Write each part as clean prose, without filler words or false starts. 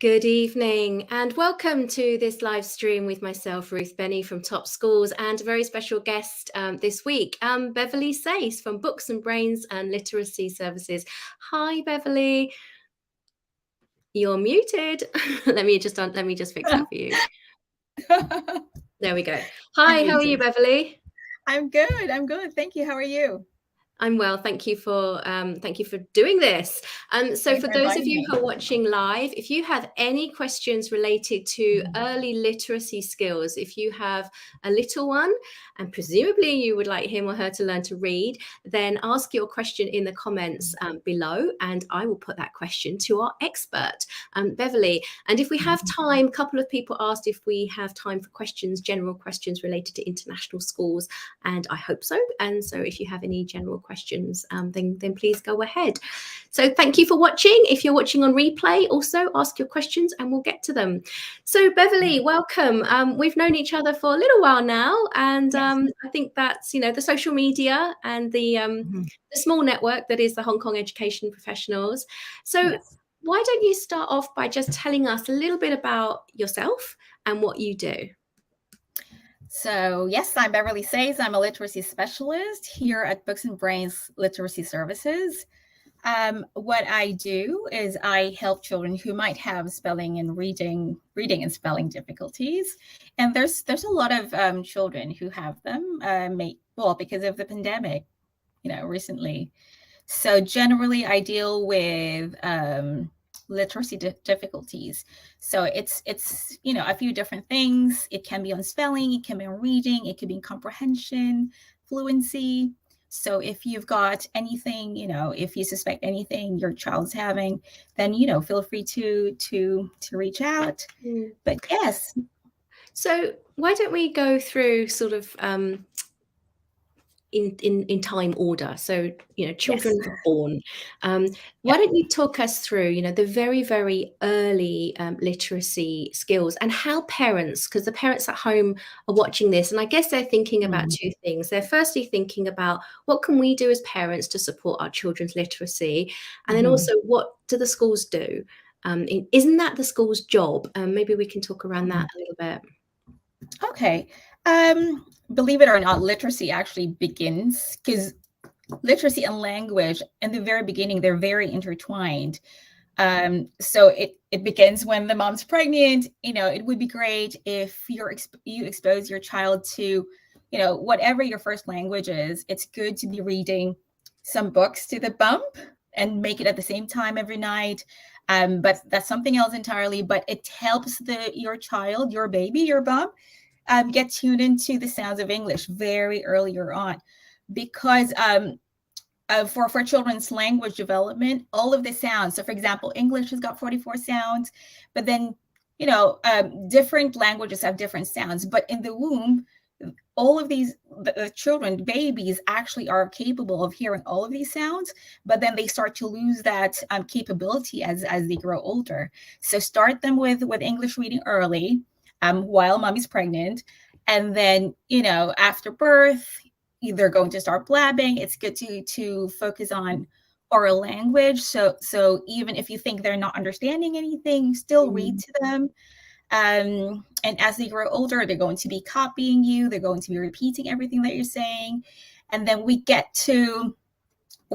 Good evening and welcome to this live stream with myself, Ruth Benny from Top Schools, and a very special guest this week, Beverley Sace from Books and Brains and Literacy Services. Hi, Beverley. You're muted. Let me just fix that for you. There we go. Hi, how are you, Beverley? I'm good. Thank you. How are you? I'm well. Thank you for doing this. So for those of you who are watching live, if you have any questions related to early literacy skills, if you have a little one and presumably you would like him or her to learn to read, then ask your question in the comments below and I will put that question to our expert, Beverley. And if we have time, a couple of people asked if we have time for questions, general questions related to international schools, and I hope so. And so if you have any general questions, then please go ahead. So thank you for watching. If you're watching on replay, also ask your questions and we'll get to them. So Beverley, welcome. We've known each other for a little while now, and I think that's the social media and the small network that is the Hong Kong Education Professionals. So why don't you start off by just telling us a little bit about yourself and what you do? So yes, I'm Beverley Sace. I'm a literacy specialist here at Books and Brains Literacy Services. What I do is I help children who might have spelling and reading and spelling difficulties. And there's a lot of children who have them, because of the pandemic, recently. So generally I deal with literacy difficulties. So it's a few different things. It can be on spelling, it can be on reading, it can be in comprehension, fluency. So if you've got anything, if you suspect anything your child's having, then feel free to reach out. But yes. So why don't we go through sort of in time order? So children are born. Why don't you talk us through the very, very early literacy skills and how parents, because the parents at home are watching this, and I guess they're thinking about two things. They're firstly thinking about what can we do as parents to support our children's literacy, and then also what do the schools do? Isn't that the school's job? Maybe we can talk around that a little bit. Okay. Believe it or not, literacy actually begins because literacy and language in the very beginning, they're very intertwined. So it begins when the mom's pregnant. It would be great if you expose your child to, whatever your first language is. It's good to be reading some books to the bump and make it at the same time every night. But that's something else entirely. But it helps your child, your baby, your bump, get tuned into the sounds of English very earlier on, because for children's language development, all of the sounds. So for example, English has got 44 sounds, but then, different languages have different sounds. But in the womb, all of these children, babies, actually are capable of hearing all of these sounds, but then they start to lose that capability as they grow older. So start them with English reading early, while mommy's pregnant. And then, after birth, they're going to start blabbing. It's good to focus on oral language. So even if you think they're not understanding anything, still read to them. And as they grow older, they're going to be copying you. They're going to be repeating everything that you're saying. And then we get to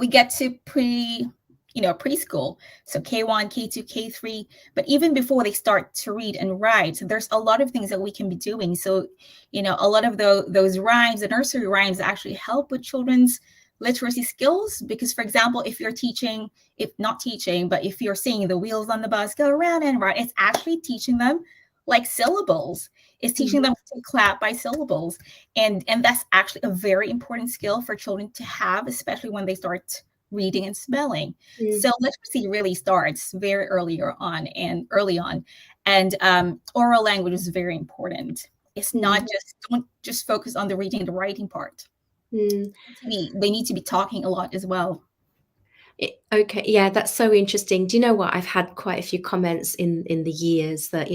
preschool. So K1, K2, K3, but even before they start to read and write, there's a lot of things that we can be doing. So, a lot of those rhymes, the nursery rhymes, actually help with children's literacy skills. Because, for example, if you're teaching, if you're seeing the wheels on the bus go around and around, it's actually teaching them like syllables. It's teaching them to clap by syllables. And that's actually a very important skill for children to have, especially when they start reading and spelling. So literacy really starts very early on. And oral language is very important. It's not don't just focus on the reading and the writing part. They need to be talking a lot as well. Okay, yeah, that's so interesting. Do you know what? I've had quite a few comments in the years that,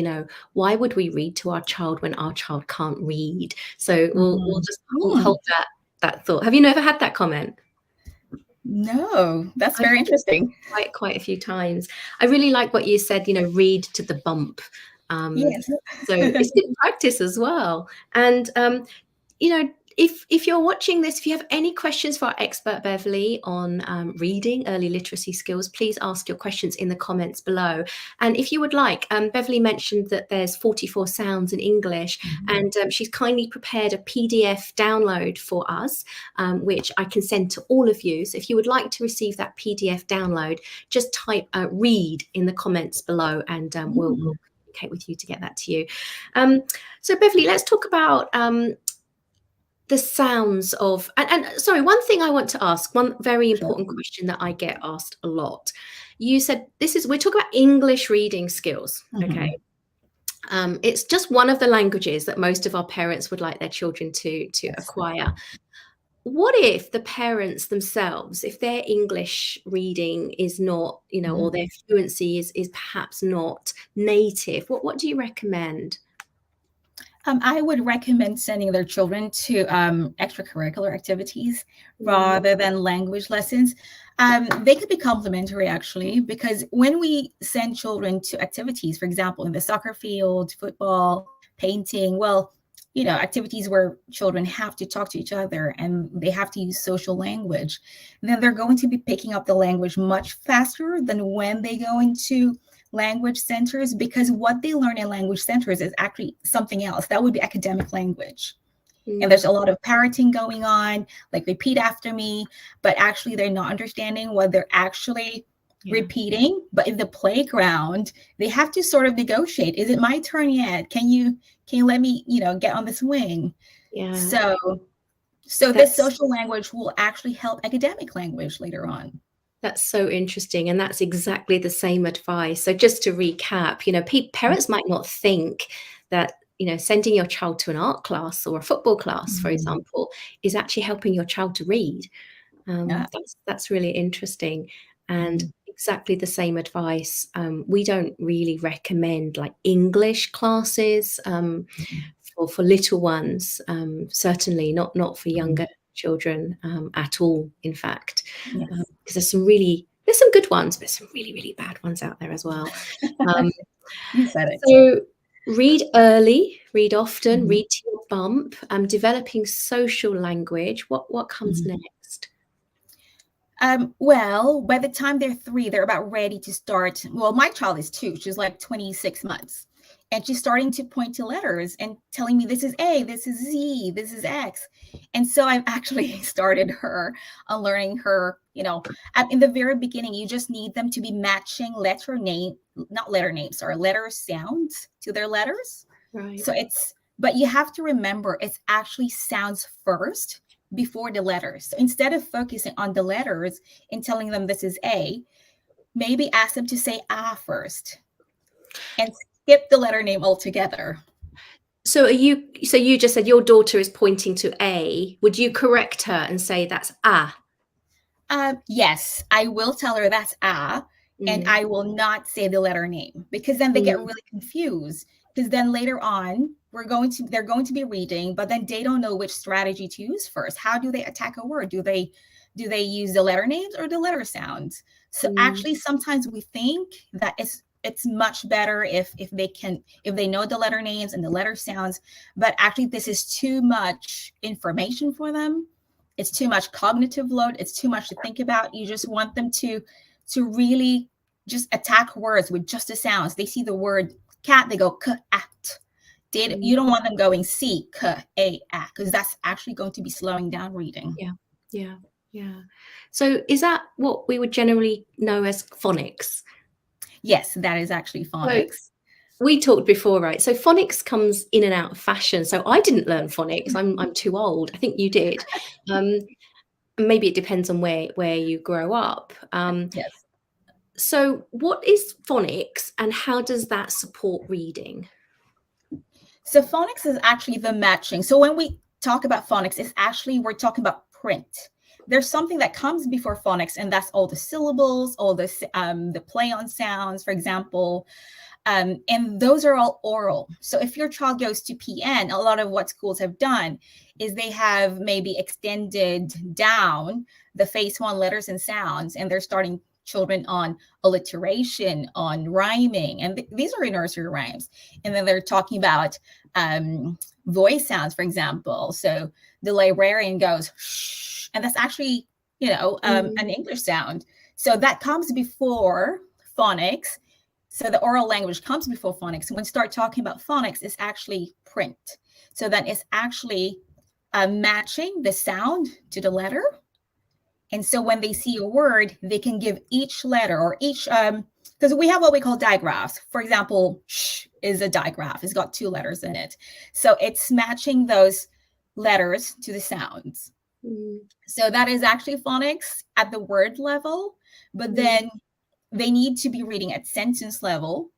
why would we read to our child when our child can't read? So we'll hold that thought. Have you never had that comment? No, that's I've very heard it interesting. quite a few times. I really like what you said, read to the bump. Yes. So it's good practice as well. And you know, if you're watching this, if you have any questions for our expert Beverley on reading early literacy skills, please ask your questions in the comments below. And if you would like, Beverley mentioned that there's 44 sounds in English, and she's kindly prepared a PDF download for us, which I can send to all of you. So if you would like to receive that PDF download, just type read in the comments below, and we'll communicate with you to get that to you. So Beverley, let's talk about the sounds of, and sorry, one thing I want to ask, one very important question that I get asked a lot. You said we're talking about English reading skills, okay? It's just one of the languages that most of our parents would like their children to acquire. What if the parents themselves, if their English reading is not, or their fluency is perhaps not native, what do you recommend? I would recommend sending their children to extracurricular activities rather than language lessons. They could be complementary, actually, because when we send children to activities, for example, in the soccer field, football, painting, activities where children have to talk to each other and they have to use social language, then they're going to be picking up the language much faster than when they go into language centers, because what they learn in language centers is actually something else. That would be academic language. And there's a lot of parroting going on, like repeat after me, but actually they're not understanding what they're actually repeating. But in the playground, they have to sort of negotiate. Is it my turn yet? Can you let me, get on the swing? Yeah. So this social language will actually help academic language later on. That's so interesting. And that's exactly the same advice. So just to recap, parents might not think that, sending your child to an art class or a football class, for example, is actually helping your child to read. That's really interesting. And exactly the same advice. We don't really recommend like English classes for little ones, certainly not for younger children at all, in fact. Because there's some good ones, but some really, really bad ones out there as well. You said it. So read early, read often, read to your bump, developing social language. What comes next? Well, by the time they're 3, they're about ready to start. Well, my child is 2. She's like 26 months. And she's starting to point to letters and telling me, this is A, this is Z, this is X. And so I've actually started her on learning her, in the very beginning, you just need them to be matching letter sounds to their letters. Right. So but you have to remember, it's actually sounds first before the letters. So instead of focusing on the letters and telling them this is A, maybe ask them to say A first and skip the letter name altogether. So you just said your daughter is pointing to A. Would you correct her and say that's A? Yes, I will tell her that's A, and I will not say the letter name, because then they get really confused. Because then later on, they're going to be reading, but then they don't know which strategy to use first. How do they attack a word? Do they use the letter names or the letter sounds? So actually, sometimes we think that it's much better if they know the letter names and the letter sounds, but actually this is too much information for them. It's too much cognitive load. It's too much to think about. You just want them to really just attack words with just the sounds. They see the word cat, they go k at. You don't want them going c k a a, because that's actually going to be slowing down reading. Yeah. So is that what we would generally know as phonics? Yes, that is actually phonics. So we talked before, right? So phonics comes in and out of fashion. So I didn't learn phonics. I'm too old. I think you did. Maybe it depends on where you grow up. Yes. So what is phonics and how does that support reading? So phonics is actually the matching. So when we talk about phonics, we're talking about print. there's something that comes before phonics, and that's all the syllables, all the play on sounds, for example. And those are all oral. So if your child goes to PN, a lot of what schools have done is they have maybe extended down the phase 1 letters and sounds, and they're starting children on alliteration, on rhyming, and these are in nursery rhymes. And then they're talking about voice sounds, for example. So the librarian goes shh, and that's actually, an English sound. So that comes before phonics. So the oral language comes before phonics. When we start talking about phonics, it's actually print. So then it's actually matching the sound to the letter. And so when they see a word, they can give each letter or each, because we have what we call digraphs. For example, sh is a digraph. It's got 2 letters in it. So it's matching those letters to the sounds. So that is actually phonics at the word level, but then they need to be reading at sentence level,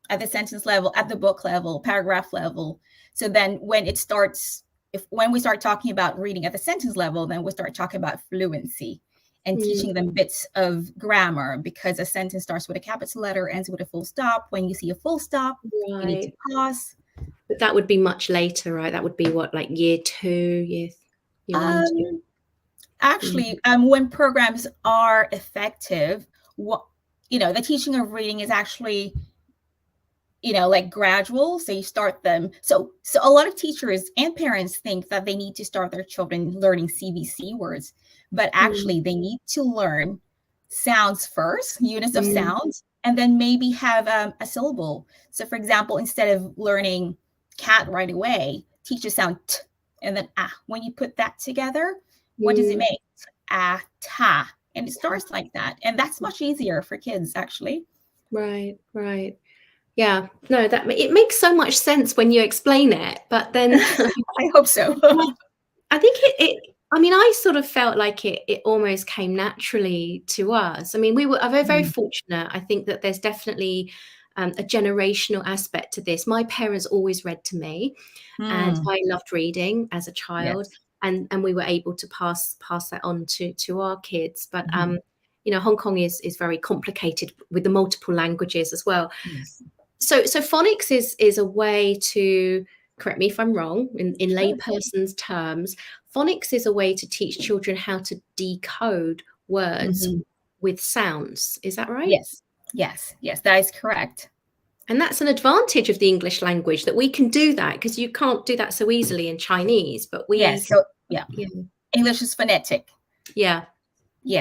at the book level, paragraph level. So then when we start talking about reading at the sentence level, then we start talking about fluency and teaching them bits of grammar, because a sentence starts with a capital letter, ends with a full stop. When you see a full stop, you need to pause. But that would be much later, right? That would be what, like year 2, year 1, 2? Actually, when programs are effective, the teaching of reading is actually, like gradual. So you start them. So a lot of teachers and parents think that they need to start their children learning CVC words, but actually they need to learn sounds first, units of sounds, and then maybe have a syllable. So for example, instead of learning cat right away, teach a sound t and then ah. When you put that together, what does it make? Ah, ta. And it starts like that. And that's much easier for kids, actually. Right. Yeah, no, it makes so much sense when you explain it, but then I hope so. I think I sort of felt like it almost came naturally to us. I mean, we were very, very fortunate. I think that there's definitely a generational aspect to this. My parents always read to me, and I loved reading as a child, and we were able to pass that on to our kids. But Hong Kong is very complicated with the multiple languages as well. Yes. So phonics is a way to, correct me if I'm wrong, in layperson's terms, phonics is a way to teach children how to decode words with sounds. Is that right? Yes, that is correct. And that's an advantage of the English language, that we can do that, because you can't do that so easily in Chinese, but we... English is phonetic. Yeah.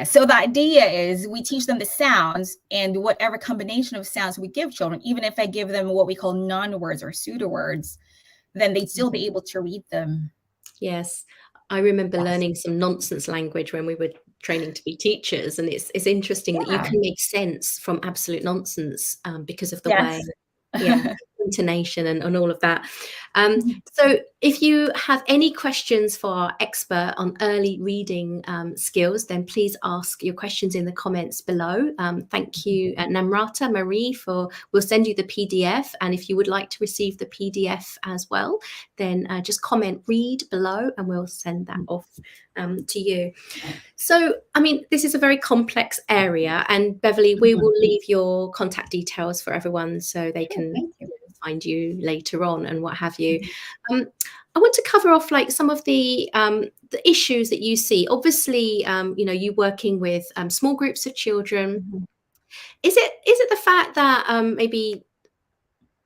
So the idea is we teach them the sounds, and whatever combination of sounds we give children, even if I give them what we call non-words or pseudo words, then they'd still be able to read them. Yes. I remember learning some nonsense language when we were training to be teachers, and it's interesting that you can make sense from absolute nonsense because of the way, intonation and all of that. So if you have any questions for our expert on early reading skills, then please ask your questions in the comments below. Thank you, Namrata Marie, we'll send you the PDF, and if you would like to receive the PDF as well, then just comment read below and we'll send that off to you. So, I mean, this is a very complex area, and Beverley, we will leave your contact details for everyone so they can find you later on and what have you. I want to cover off like some of the issues that you see. Obviously, you working with small groups of children. Is it the fact that maybe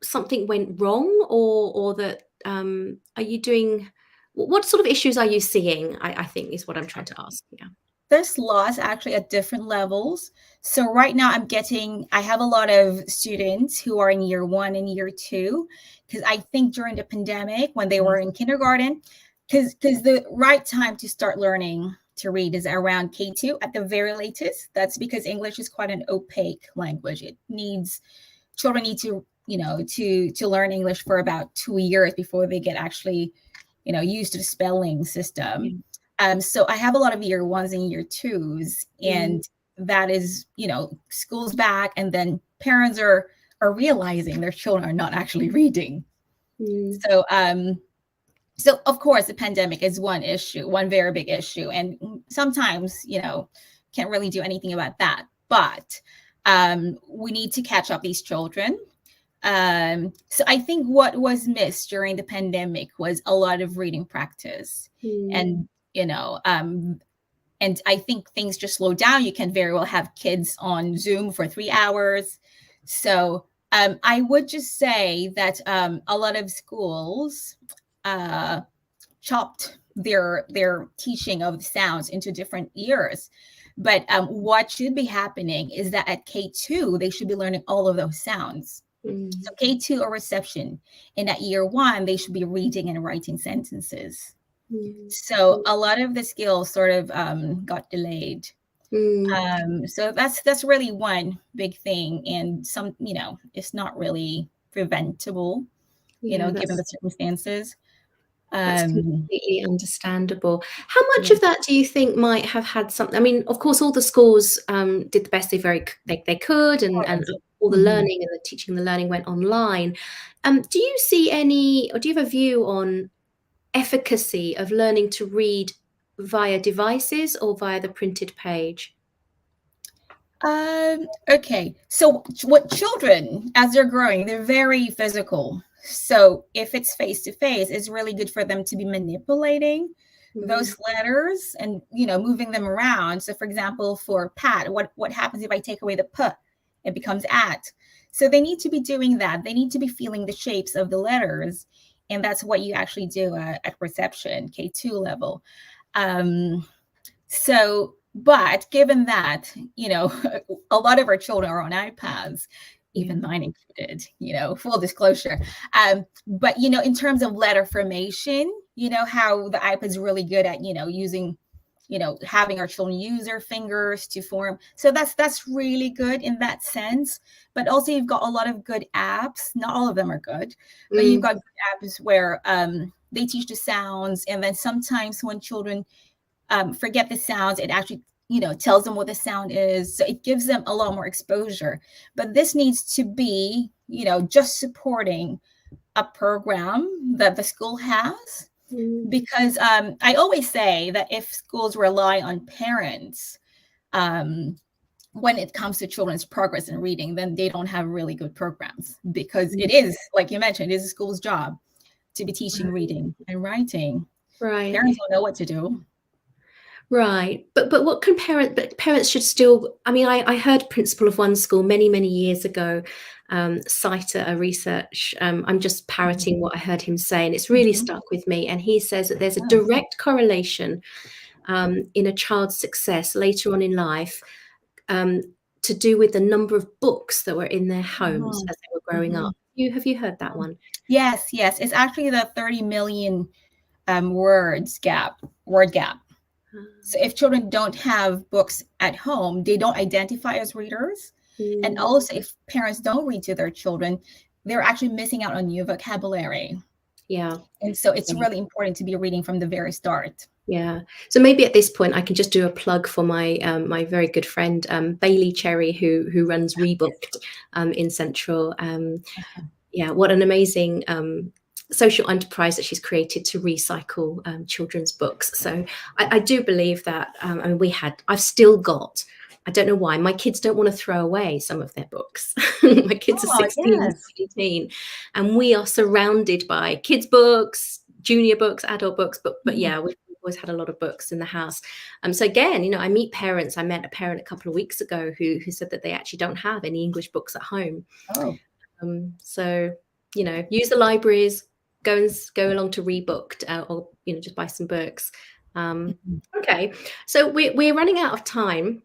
something went wrong, or that are you doing? What sort of issues are you seeing? I think is what I'm trying to ask. Yeah. There's lots actually at different levels. So right now I have a lot of students who are in year 1 and year 2, because I think during the pandemic when they were in kindergarten, because the right time to start learning to read is around K2 at the very latest. That's because English is quite an opaque language. Children need to, to learn English for about 2 years before they get actually, used to the spelling system. So I have a lot of year 1s and year 2s, and that is, school's back, and then parents are realizing their children are not actually reading. So So of course the pandemic is one issue, one very big issue, and sometimes can't really do anything about that. But we need to catch up these children. So I think what was missed during the pandemic was a lot of reading practice, and and I think things just slow down. You can very well have kids on Zoom for 3 hours. So I would just say that a lot of schools chopped their teaching of sounds into different years. But what should be happening is that at K2, they should be learning all of those sounds. So K2 or reception, and at year 1, they should be reading and writing sentences. So a lot of the skills sort of got delayed. So that's really one big thing, and some it's not really preventable, given the circumstances. That's completely understandable. How much of that do you think might have had something? I mean, of course, all the schools did the best they could, and all the learning and the teaching and the learning went online. Do you see any, or do you have a view on efficacy of learning to read via devices or via the printed page? Okay, so what children, as they're growing, they're very physical. So if it's face to face, it's really good for them to be manipulating those letters and moving them around. So for example, for Pat, what happens if I take away the p? It becomes at. So they need to be doing that. They need to be feeling the shapes of the letters, and that's what you actually do at reception, K2 level. But given that, a lot of our children are on iPads, even mine included, full disclosure. But, in terms of letter formation, how the iPad's really good at, using, having our children use their fingers to form. So that's really good in that sense. But also you've got a lot of good apps. Not all of them are good, but you've got good apps where they teach the sounds. And then sometimes when children forget the sounds, it actually tells them what the sound is, so it gives them a lot more exposure. But this needs to be just supporting a program that the school has, because I always say that if schools rely on parents when it comes to children's progress in reading, then they don't have really good programs, because it is, like you mentioned, it is a school's job to be teaching reading and writing. Parents don't know what to do. Right. But what can parents should still, I mean, I heard a principal of one school many years ago cite a research. I'm just parroting what I heard him say, and it's really stuck with me. And he says that there's a direct correlation in a child's success later on in life to do with the number of books that were in their homes as they were growing up. Have you heard that one? Yes. It's actually the 30 million word gap. So if children don't have books at home, they don't identify as readers. And also if parents don't read to their children, they're actually missing out on new vocabulary. Yeah. And so it's really important to be reading from the very start. Yeah. So maybe at this point I can just do a plug for my my very good friend Bailey Cherry, who runs Rebooked in Central. Yeah, what an amazing social enterprise that she's created to recycle children's books. So I do believe that, I mean, I've still got, I don't know why, my kids don't want to throw away some of their books. My kids are 16 and 17, and we are surrounded by kids' books, junior books, adult books, but yeah, we've always had a lot of books in the house. So again, I meet parents. I met a parent a couple of weeks ago who said that they actually don't have any English books at home. So, use the libraries, go along to Rebooked, or just buy some books. Okay, so we're running out of time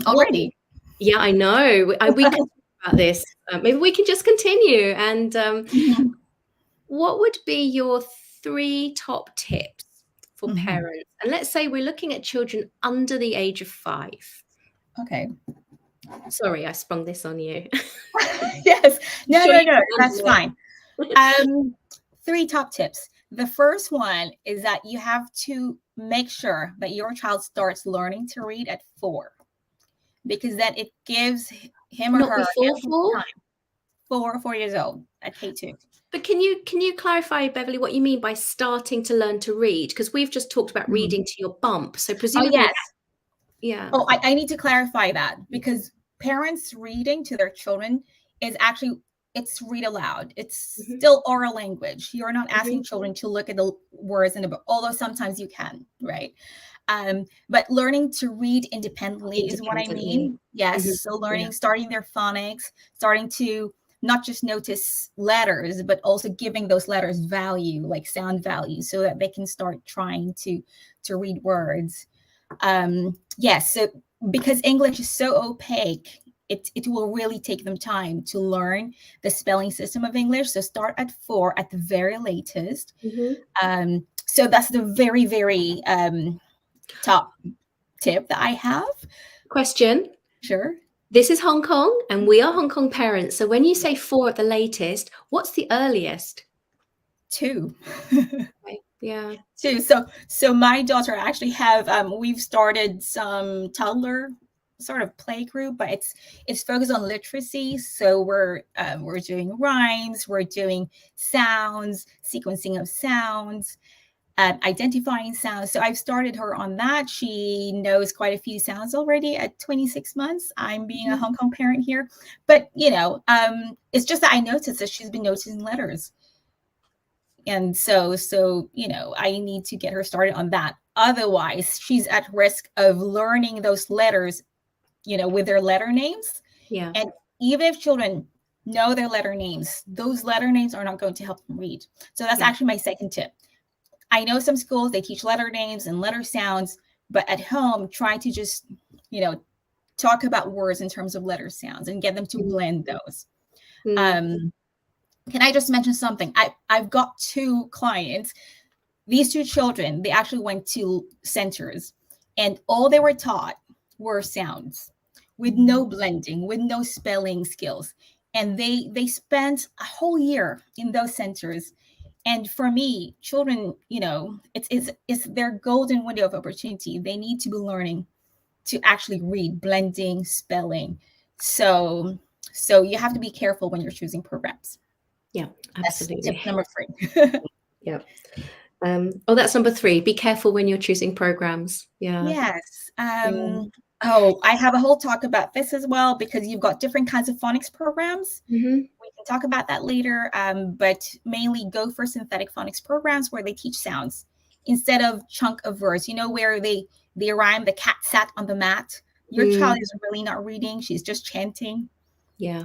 already. Yeah, I know. We can talk about this. Maybe we can just continue. And what would be your 3 top tips for parents? And let's say we're looking at children under the age of 5. Okay. Sorry, I sprung this on you. Yes. No, that's fine. 3 top tips. The first one is that you have to make sure that your child starts learning to read at 4, because then it gives him or her before 4? Time. 4 years old at K2. But can you clarify, Beverley, what you mean by starting to learn to read? Because we've just talked about reading to your bump. So Oh, presumably, yes. yeah. Oh, I need to clarify that, because parents reading to their children is actually, it's read aloud. It's still oral language. You're not asking children to look at the words in the book, although sometimes you can, right? But learning to read independently is what I mean. Yes. So learning, starting their phonics, starting to not just notice letters, but also giving those letters value, like sound value, so that they can start trying to read words. Yes. So because English is so opaque, it will really take them time to learn the spelling system of English. So start at 4 at the very latest. So that's the very, very top tip that I have. Question. Sure. This is Hong Kong, and we are Hong Kong parents. So when you say 4 at the latest, what's the earliest? 2. Right. Yeah. 2. So my daughter actually have we've started some toddler sort of play group, but it's focused on literacy. So we're doing rhymes, we're doing sounds, sequencing of sounds, identifying sounds. So I've started her on that. She knows quite a few sounds already at 26 months. I'm being a Hong Kong parent here, but it's just that I noticed that she's been noticing letters. And so, I need to get her started on that. Otherwise, she's at risk of learning those letters, with their letter names. Yeah. And even if children know their letter names, those letter names are not going to help them read. So that's actually my second tip. I know some schools, they teach letter names and letter sounds, but at home, try to just, talk about words in terms of letter sounds and get them to blend those. Can I just mention something? I've got 2 clients. These 2 children, they actually went to centers, and all they were taught were sounds with no blending, with no spelling skills. And they spent a whole year in those centers. And for me, children, it's their golden window of opportunity. They need to be learning to actually read, blending, spelling. So you have to be careful when you're choosing programs. Yeah, absolutely. That's tip number 3. Yeah. That's number 3. Be careful when you're choosing programs. Yeah. Yes. Oh, I have a whole talk about this as well, because you've got different kinds of phonics programs. We can talk about that later, but mainly go for synthetic phonics programs where they teach sounds instead of chunk of words, where they rhyme, the cat sat on the mat. Your child is really not reading. She's just chanting. Yeah.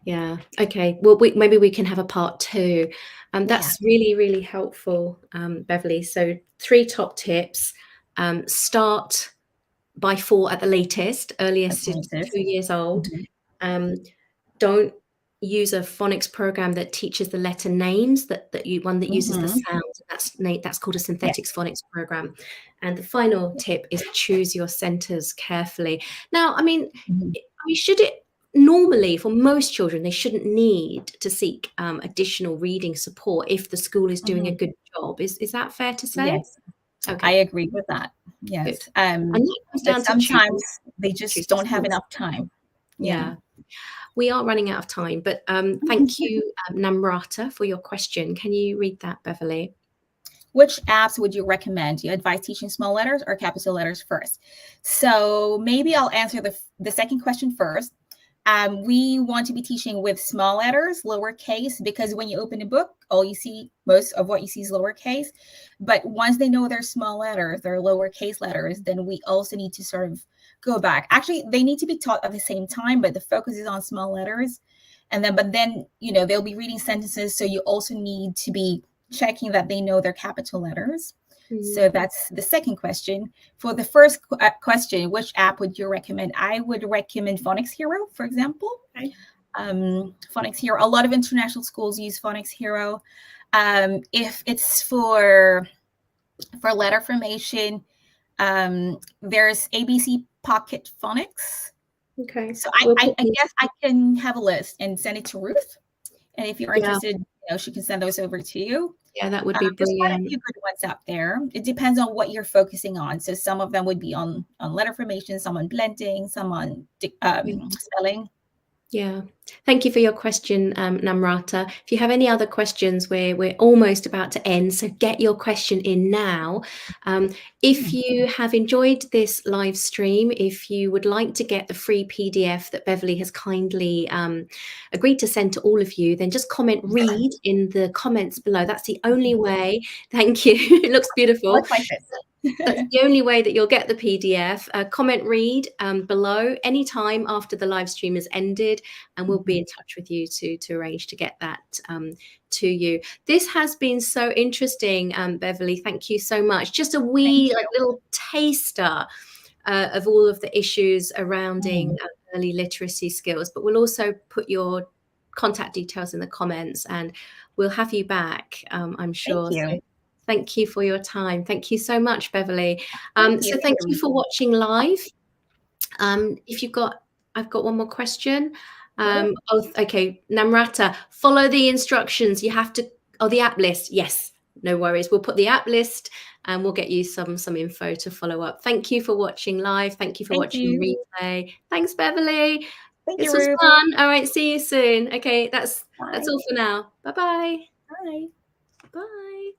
Yeah. Okay. Well, maybe we can have a part 2. That's really, really helpful, Beverley. So 3 top tips. Start by 4 at the latest. Earliest is 2 years old. Don't use a phonics program that teaches the letter names, one that uses the sounds. That's called a synthetic phonics program. And the final tip is choose your centers carefully. Now, I mean, should it normally, for most children, they shouldn't need to seek additional reading support if the school is doing a good job. Is that fair to say? Yes. Okay. I agree with that. Yes. And that comes down to sometimes they just don't have enough time. Yeah. We are running out of time, but thank you, Namrata, for your question. Can you read that, Beverley? Which apps would you recommend? Do you advise teaching small letters or capital letters first? So maybe I'll answer the second question first. We want to be teaching with small letters, lowercase, because when you open a book, most of what you see is lowercase. But once they know their small letters, their lowercase letters, then we also need to sort of go back. Actually, they need to be taught at the same time, but the focus is on small letters. But then, they'll be reading sentences. So you also need to be checking that they know their capital letters. So that's the second question. For the first question, which app would you recommend? I would recommend Phonics Hero, for example. Okay. Phonics Hero. A lot of international schools use Phonics Hero. If it's for letter formation, there's ABC Pocket Phonics. Okay. So I guess I can have a list and send it to Ruth. And if you're interested, she can send those over to you. Yeah, that would be brilliant. There's quite a few good ones out there. It depends on what you're focusing on. So some of them would be on letter formation, some on blending, some on spelling. Yeah. Thank you for your question, Namrata. If you have any other questions, we're almost about to end, so get your question in now. If you have enjoyed this live stream, if you would like to get the free PDF that Beverley has kindly agreed to send to all of you, then just comment "read" in the comments below. That's the only way. Thank you. It looks beautiful. Looks like this. That's the only way that you'll get the PDF. Comment "read" below anytime after the live stream has ended, and we'll be in touch with you to arrange to get that to you. This has been so interesting, Beverley. Thank you so much. Just a wee little taster of all of the issues surrounding early literacy skills, but we'll also put your contact details in the comments, and we'll have you back, I'm sure. Thank you. So thank you for your time. Thank you so much, Beverley. Thank So you. thank you for watching live. If you've got, I've got one more question. Okay, Namrata, follow the instructions. You have to, the app list. Yes, no worries. We'll put the app list and we'll get you some info to follow up. Thank you for watching live. Thank you for watching replay. Thanks, Beverley. Thank This you, was Ruth. fun. All right, see you soon. Okay, that's all for now. Bye-bye. Bye. Bye.